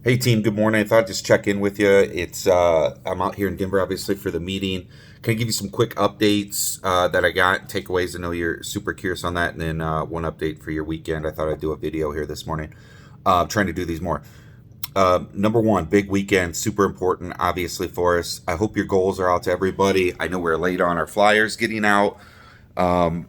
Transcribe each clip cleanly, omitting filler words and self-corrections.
Hey team, good morning. I thought I'd just check in with you. It's I'm out here in Denver, obviously, for the meeting. Can I give you some quick updates that I got, takeaways? I know you're super curious on that, and then one update for your weekend. I thought I'd do a video here this morning. Trying to do these more. Number one, big weekend, super important, obviously for us. I hope your goals are out to everybody. I know we're late on our flyers getting out.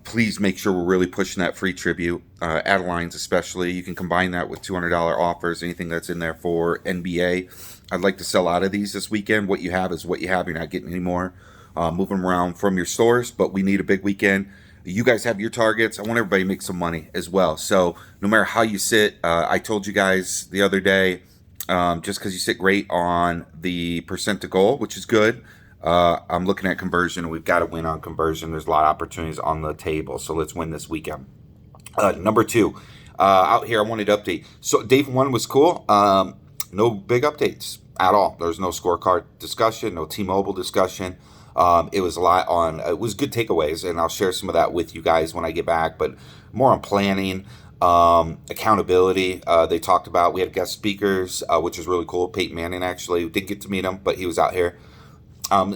Please make sure we're really pushing that free tribute, Adelines especially. You can combine that with $200 offers, anything that's in there for NBA. I'd like to sell out of these this weekend. What you have is what you have. You're not getting any more. Move them around from your stores, but we need a big weekend. You guys have your targets. I want everybody to make some money as well. So no matter how you sit, I told you guys the other day, just because you sit great on the percent to goal, which is good. I'm looking at conversion. We've got to win on conversion. There's a lot of opportunities on the table. So let's win this weekend. Number two, out here, I wanted to update. So Dave 1 was cool. No big updates at all. There's no scorecard discussion, no T-Mobile discussion. It was a lot on, it was good takeaways, and I'll share some of that with you guys when I get back, but more on planning, accountability. They talked about, we had guest speakers, which is really cool. Peyton Manning actually didn't get to meet him, but he was out here.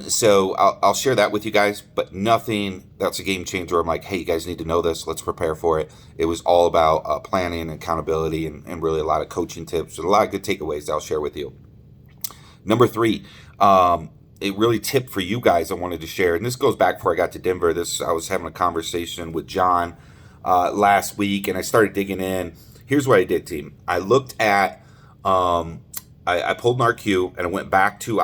So I'll share that with you guys, but nothing that's a game changer. I'm like, hey, you guys need to know this. Let's prepare for it. It was all about planning and accountability and really a lot of coaching tips and a lot of good takeaways that I'll share with you. Number three, it really tipped for you guys I wanted to share, and this goes back before I got to Denver. I was having a conversation with John last week, and I started digging in. Here's what I did, team. I looked at I pulled an RQ and I went back to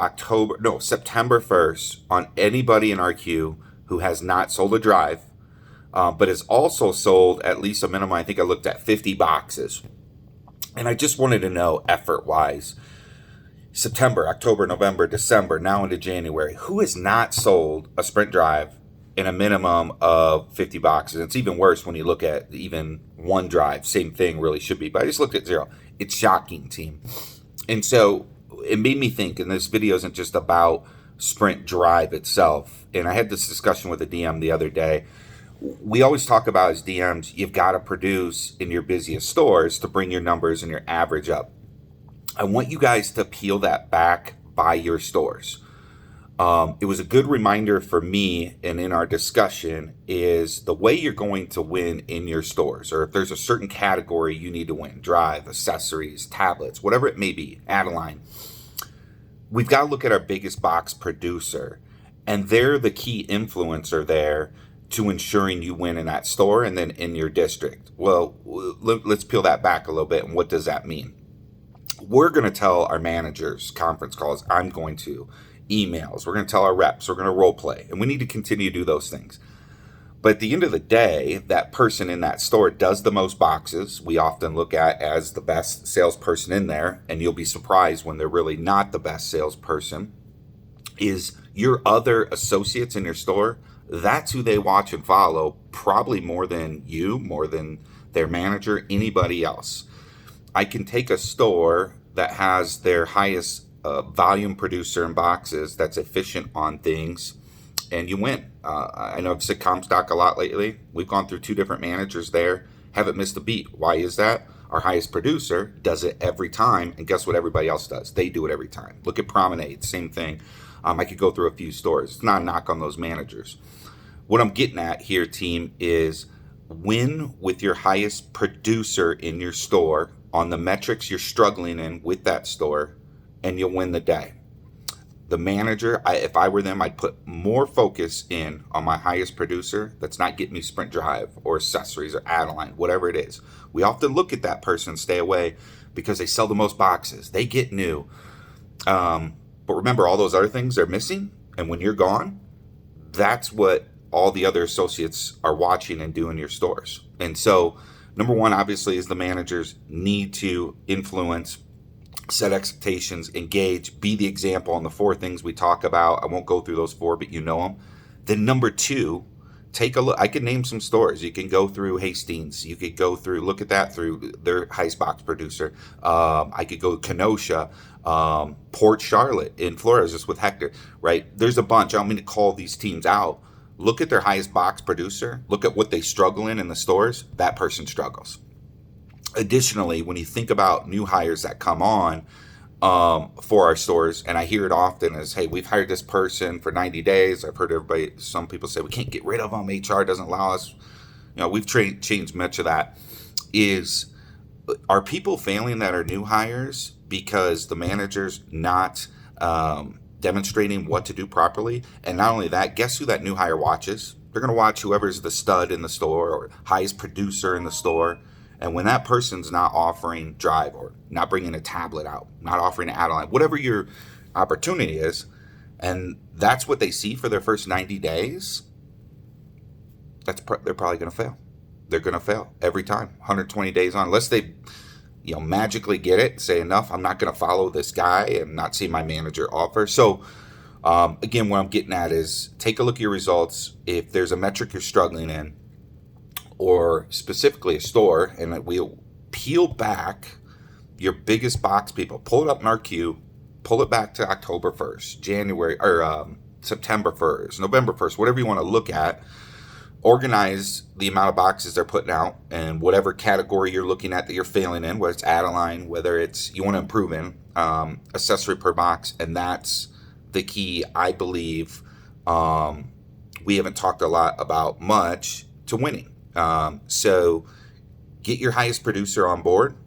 September 1st on anybody in RQ who has not sold a drive, but has also sold at least a minimum. I think I looked at 50 boxes. And I just wanted to know effort wise, September, October, November, December, now into January, who has not sold a sprint drive in a minimum of 50 boxes? It's even worse when you look at even one drive. Same thing really should be, but I just looked at zero. It's shocking, team. And so it made me think, and this video isn't just about sprint drive itself. And I had this discussion with a DM the other day. We always talk about as DMs, you've got to produce in your busiest stores to bring your numbers and your average up. I want you guys to peel that back by your stores. It was a good reminder for me, and in our discussion, is the way you're going to win in your stores, or if there's a certain category you need to win, drive, accessories, tablets, whatever it may be, Adeline, we've got to look at our biggest box producer, and they're the key influencer there to ensuring you win in that store and then in your district. Well, let's peel that back a little bit, and what does that mean? We're going to tell our managers, conference calls, I'm going to emails. We're going to tell our reps. We're going to role play. And we need to continue to do those things. But at the end of the day, that person in that store does the most boxes. We often look at as the best salesperson in there. And you'll be surprised when they're really not the best salesperson. Is your other associates in your store. That's who they watch and follow, probably more than you, more than their manager, anybody else. I can take a store that has their highest volume producer in boxes that's efficient on things, and you win. I know I've said Comstock a lot lately. We've gone through 2 different managers there, haven't missed a beat. Why is that? Our highest producer does it every time, and guess what everybody else does? They do it every time. Look at Promenade, same thing. I could go through a few stores. It's not a knock on those managers. What I'm getting at here, team, is win with your highest producer in your store on the metrics you're struggling in with that store, and you'll win the day. The manager, if I were them, I'd put more focus in on my highest producer that's not getting me sprint drive or accessories or Adeline, whatever it is. We often look at that person and stay away because they sell the most boxes. They get new. But remember, all those other things they're missing. And when you're gone, that's what all the other associates are watching and do in your stores. And so, number one, obviously, is the managers need to influence, set expectations, engage, be the example on the 4 things we talk about. I won't go through those 4, but you know them. Then number 2, take a look. I can name some stores. You can go through Hastings. You could go through, look at that through their highest box producer. I could go Kenosha, Port Charlotte in Florida, just with Hector, right? There's a bunch. I don't mean to call these teams out. Look at their highest box producer. Look at what they struggle in the stores. That person struggles. Additionally, when you think about new hires that come on, for our stores, and I hear it often as, hey, we've hired this person for 90 days. I've heard some people say we can't get rid of them. HR doesn't allow us. We've changed much of that. Are people failing that are new hires because the manager's not demonstrating what to do properly? And not only that, guess who that new hire watches? They're going to watch whoever's the stud in the store or highest producer in the store. And when that person's not offering drive or not bringing a tablet out, not offering an add-on, whatever your opportunity is, and that's what they see for their first 90 days, they're probably going to fail. They're going to fail every time, 120 days on, unless they magically get it, say enough, I'm not going to follow this guy and not see my manager offer. So again, what I'm getting at is take a look at your results. If there's a metric you're struggling in, or specifically a store, and we'll peel back your biggest box people, pull it up in our queue, pull it back to October 1st, January, or September 1st, November 1st, whatever you want to look at. Organize the amount of boxes they're putting out and whatever category you're looking at that you're failing in, whether it's add-a-line, whether it's you want to improve in, accessory per box, and that's the key, I believe. We haven't talked a lot about much to winning. So get your highest producer on board.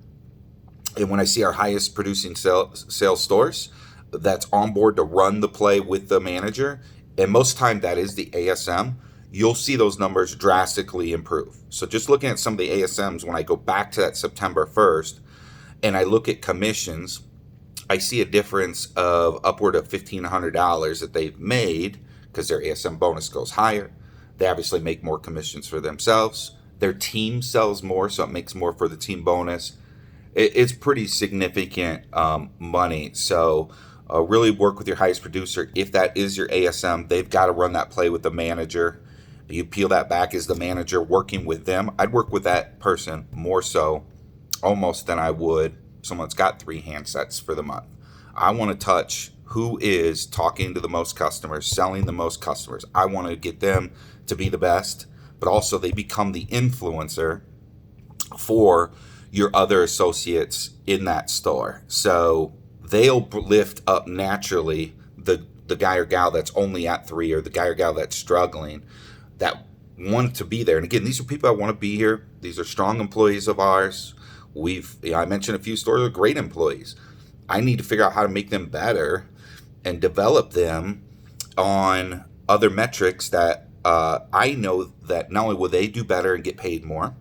And when I see our highest producing sales stores, that's on board to run the play with the manager, and most of the time that is the ASM, you'll see those numbers drastically improve. So just looking at some of the ASMs, when I go back to that September 1st and I look at commissions, I see a difference of upward of $1,500 that they've made because their ASM bonus goes higher. They obviously make more commissions for themselves. Their team sells more, so it makes more for the team bonus. It's pretty significant money. So really work with your highest producer. If that is your ASM, they've got to run that play with the manager. You peel that back as the manager working with them. I'd work with that person more so almost than I would someone that's got 3 handsets for the month. I want to touch who is talking to the most customers, selling the most customers. I want to get them to be the best, but also they become the influencer for your other associates in that store. So they'll lift up naturally the guy or gal that's only at 3, or the guy or gal that's struggling, that want to be there. And again, these are people that want to be here. These are strong employees of ours. I mentioned a few stores are great employees. I need to figure out how to make them better and develop them on other metrics that I know that not only will they do better and get paid more,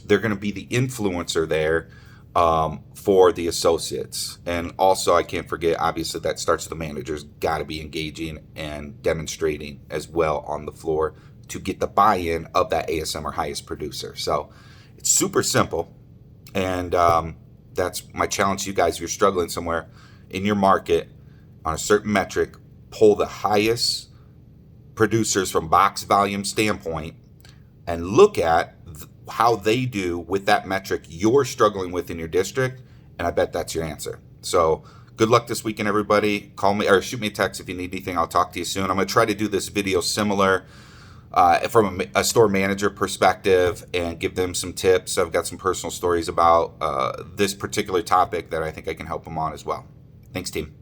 they're going to be the influencer there for the associates. And also, I can't forget, obviously, that starts with the managers. Got to be engaging and demonstrating as well on the floor to get the buy-in of that ASM or highest producer. So it's super simple. And that's my challenge to you guys. If you're struggling somewhere in your market on a certain metric, pull the highest producers from box volume standpoint and look at how they do with that metric you're struggling with in your district, and I bet that's your answer. So good luck this weekend, everybody. Call me or shoot me a text if you need anything. I'll talk to you soon. I'm going to try to do this video similar from a store manager perspective and give them some tips. I've got some personal stories about this particular topic that I think I can help them on as well. Thanks, team.